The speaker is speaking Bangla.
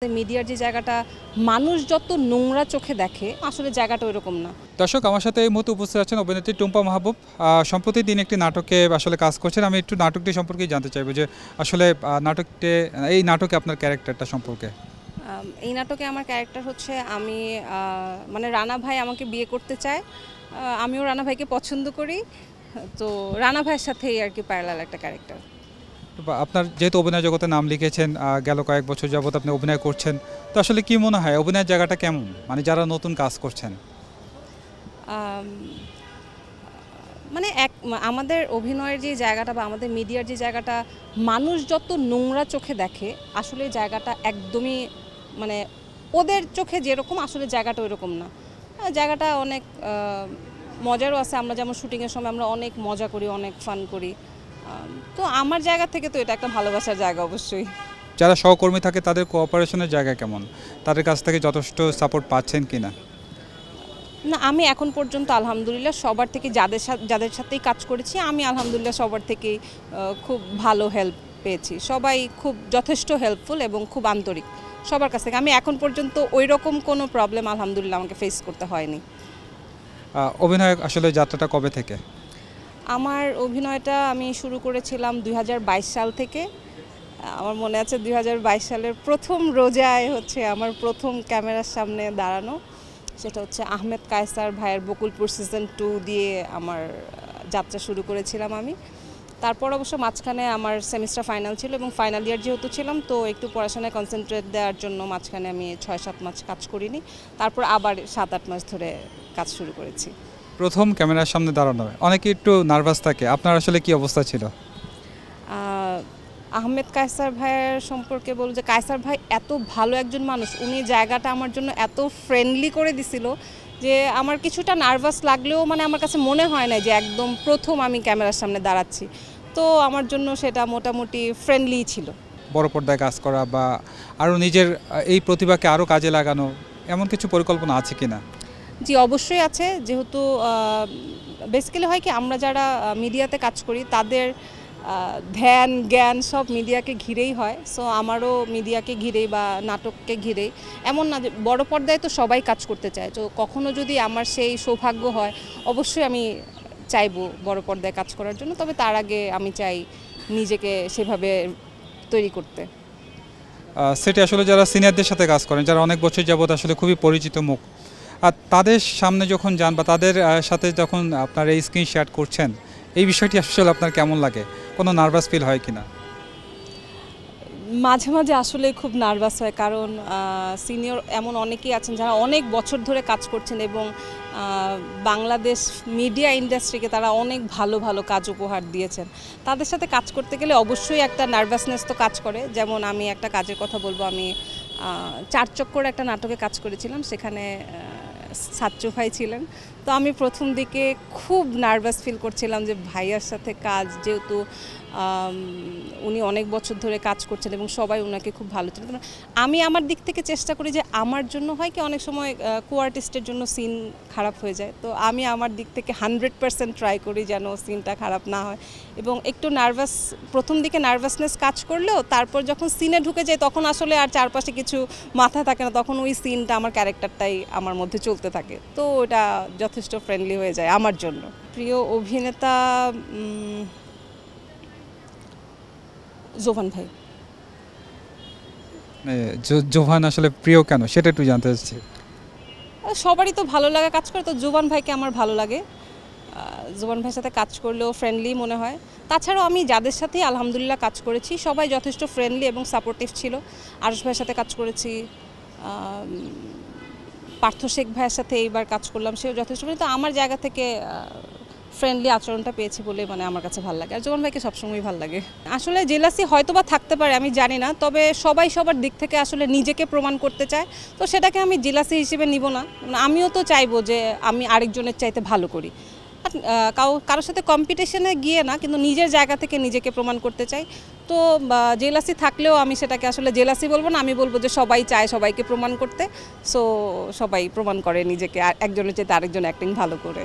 মিডিয়ার যে জায়গাটা মানুষ যত নোংরা চোখে দেখে আসলে জায়গাটা ওইরকম না। দর্শক, আমার সাথে এই মুহূর্তে উপস্থিত আছেন অভিনেত্রী টুম্পা মাহবুব। সম্প্রতি তিনি একটি নাটকে আসলে কাজ করছেন। আমি একটু নাটকটি সম্পর্কে জানতে চাইবো যে আসলে এই নাটকে আপনার ক্যারেক্টারটা সম্পর্কে। এই নাটকে আমার ক্যারেক্টার হচ্ছে আমি মানে রানা ভাই আমাকে বিয়ে করতে চায়, আমিও রানা ভাইকে পছন্দ করি, তো রানা ভাইয়ের সাথেই আর কি প্যারালাল একটা ক্যারেক্টার। আপনার যেহেতু অভিনয় জগতে নাম লিখেছেন, গেল কয়েক বছর যাবত আপনি অভিনয় করছেন, তো আসলে কি মনে হয় অভিনয়ের জায়গাটা কেমন, মানে যারা নতুন কাজ করছেন? মানে আমাদের অভিনয়ের যে জায়গাটা বা আমাদের মিডিয়ার যে জায়গাটা মানুষ যত নোংরা চোখে দেখে আসলে জায়গাটা একদমই মানে ওদের চোখে যেরকম আসলে জায়গাটা ওইরকম না। জায়গাটা অনেক মজারও আছে। আমরা যেমন শুটিংয়ের সময় আমরা অনেক মজা করি, অনেক ফান করি। তো আমার জায়গা থেকে তো এটা একটা ভালোবাসার জায়গা অবশ্যই। যারা সহকর্মী থাকে তাদের কোঅপারেশনের জায়গা কেমন, তাদের কাছ থেকে যথেষ্ট সাপোর্ট পাচ্ছেন কিনা? না, আমি এখন পর্যন্ত আলহামদুলিল্লাহ সবার থেকে যাদের সাথেই কাজ করেছি আমি আলহামদুলিল্লাহ সবার থেকেই খুব ভালো হেল্প পেয়েছি। সবাই খুব যথেষ্ট হেল্পফুল এবং খুব আন্তরিক সবার কাছ থেকে। আমি এখন পর্যন্ত ওই রকম কোনো প্রবলেম আলহামদুলিল্লাহ আমাকে ফেস করতে হয়নি। অভিনয় আসলে যাত্রাটা কবে থেকে? আমার অভিনয়টা আমি শুরু করেছিলাম 2022 সাল থেকে। আমার মনে আছে 2022 সালের প্রথম রোজায় হচ্ছে আমার প্রথম ক্যামেরার সামনে দাঁড়ানো। সেটা হচ্ছে আহমেদ কায়সার ভাইয়ের বকুলপুর সিজন 2 দিয়ে আমার যাত্রা শুরু করেছিলাম আমি। তারপর অবশ্য মাঝখানে আমার সেমিস্টার ফাইনাল ছিল এবং ফাইনাল ইয়ার যেহেতু ছিলাম তো একটু পড়াশোনায় কনসেন্ট্রেট দেওয়ার জন্য মাঝখানে আমি 6-7 মাস কাজ করিনি। তারপর আবার 7-8 মাস ধরে কাজ শুরু করেছি। প্রথম ক্যামেরার সামনে দাঁড়ানো অনেকে একটু নার্ভাস থাকে, আপনার আসলে কি অবস্থা ছিল? আহমেদ কায়সার ভাইয়ের সম্পর্কে বলব যে কায়সার ভাই এত ভালো একজন মানুষ, উনি জায়গাটা আমার জন্য এত ফ্রেন্ডলি করে দিছিল যে আমার কিছুটা নার্ভাস লাগলেও মানে আমার কাছে মনে হয় না যে একদম প্রথম আমি ক্যামেরার সামনে দাঁড়াচ্ছি। তো আমার জন্য সেটা মোটামুটি ফ্রেন্ডলি ছিল। বড় পর্দায় কাজ করা বা আরও নিজের এই প্রতিভাকে আরও কাজে লাগানো, এমন কিছু পরিকল্পনা আছে কিনা? জি, অবশ্যই আছে। যেহেতু বেসিক্যালি হয় কি আমরা যারা মিডিয়াতে কাজ করি তাদের ধ্যান জ্ঞান সব মিডিয়াকে ঘিরেই হয়। সো আমারও মিডিয়াকে ঘিরেই বা নাটককে ঘিরেই, এমন না যে বড় পর্দায় তো সবাই কাজ করতে চায়, তো কখনো যদি আমার সেই সৌভাগ্য হয় অবশ্যই আমি চাইবো বড় পর্দায় কাজ করার জন্য। তবে তার আগে আমি চাই নিজেকে সেভাবে তৈরি করতে। সেটি আসলে যারা সিনিয়রদের সাথে কাজ করেন, যারা অনেক বছর যাবত আসলে খুবই পরিচিত মুখ, আর তাদের সামনে যখন যান বা তাদের সাথে যখন আপনার এই স্ক্রিন শেয়ার করছেন, এই বিষয়টি আসলে আপনার কেমন লাগে? কোনো নার্ভাস ফিল হয় কিনা? মাঝে মাঝে আসলে খুব নার্ভাস হয়, কারণ সিনিয়র এমন অনেকেই আছেন যারা অনেক বছর ধরে কাজ করছেন এবং বাংলাদেশ মিডিয়া ইন্ডাস্ট্রিকে তারা অনেক ভালো ভালো কাজ উপহার দিয়েছেন। তাদের সাথে কাজ করতে গেলে অবশ্যই একটা নার্ভাসনেস তো কাজ করে। যেমন আমি একটা কাজের কথা বলবো, আমি 4 চক্কর একটা নাটকে কাজ করেছিলাম, সেখানে সাচ্চু ভাই ছিলেন। তো আমি প্রথম দিকে খুব নার্ভাস ফিল করছিলাম যে ভাইয়ার সাথে কাজ, যেহেতু উনি অনেক বছর ধরে কাজ করছেন এবং সবাই ওনাকে খুব ভালো ছিল। আমি আমার দিক থেকে চেষ্টা করি যে আমার জন্য হয় কি অনেক সময় কো আর্টিস্টের জন্য সিন খারাপ হয়ে যায়, তো আমি আমার দিক থেকে 100% ট্রাই করি যেন সিনটা খারাপ না হয়। এবং একটু প্রথম দিকে নার্ভাসনেস কাজ করলেও তারপর যখন সিনে ঢুকে যায় তখন আসলে আর চারপাশে কিছু মাথা থাকে না, তখন ওই সিনটা আমার ক্যারেক্টারটাই আমার মধ্যে চলতে থাকে, তো ওটা যথেষ্ট ফ্রেন্ডলি হয়ে যায় আমার জন্য। প্রিয় অভিনেতা জোভান ভাই। জোভান আসলে প্রিয় কেন সেটা একটু জানতে চাচ্ছি। সবারই তো ভালো লাগা কাজ করে, তো জোভান ভাইকে আমার ভালো লাগে। জোভান ভাইয়ের সাথে কাজ করলেও ফ্রেন্ডলি মনে হয়। তাছাড়াও আমি যাদের সাথেই আলহামদুলিল্লাহ কাজ করেছি সবাই যথেষ্ট ফ্রেন্ডলি এবং সাপোর্টিভ ছিল। আরশ ভাইয়ের সাথে কাজ করেছি, পার্থ শেখ ভাইয়ের সাথে এইবার কাজ করলাম, সেও যথেষ্ট ফ্রেন্ডলি। তো আমার জায়গা থেকে ফ্রেন্ডলি আচরণটা পেয়েছি বলে মানে আমার কাছে ভালো লাগে। আর জোবান ভাইকে সবসময়ই ভালো লাগে। আসলে জেলাসি হয়তো বা থাকতে পারে, আমি জানি না, তবে সবাই সবার দিক থেকে আসলে নিজেকে প্রমাণ করতে চায়, তো সেটাকে আমি জেলাসি হিসেবে নিব না। আমিও তো চাইবো যে আমি আরেকজনের চাইতে ভালো করি, কারোর সাথে কম্পিটিশনে গিয়ে না, কিন্তু নিজের জায়গা থেকে নিজেকে প্রমাণ করতে চাই। তো জেলাসি থাকলেও আমি সেটাকে আসলে জেলাসি বলবো না, আমি বলবো যে সবাই চায় সবাইকে প্রমাণ করতে। সো সবাই প্রমাণ করে নিজেকে একজনের চাইতে আরেকজন অ্যাক্টিং ভালো করে।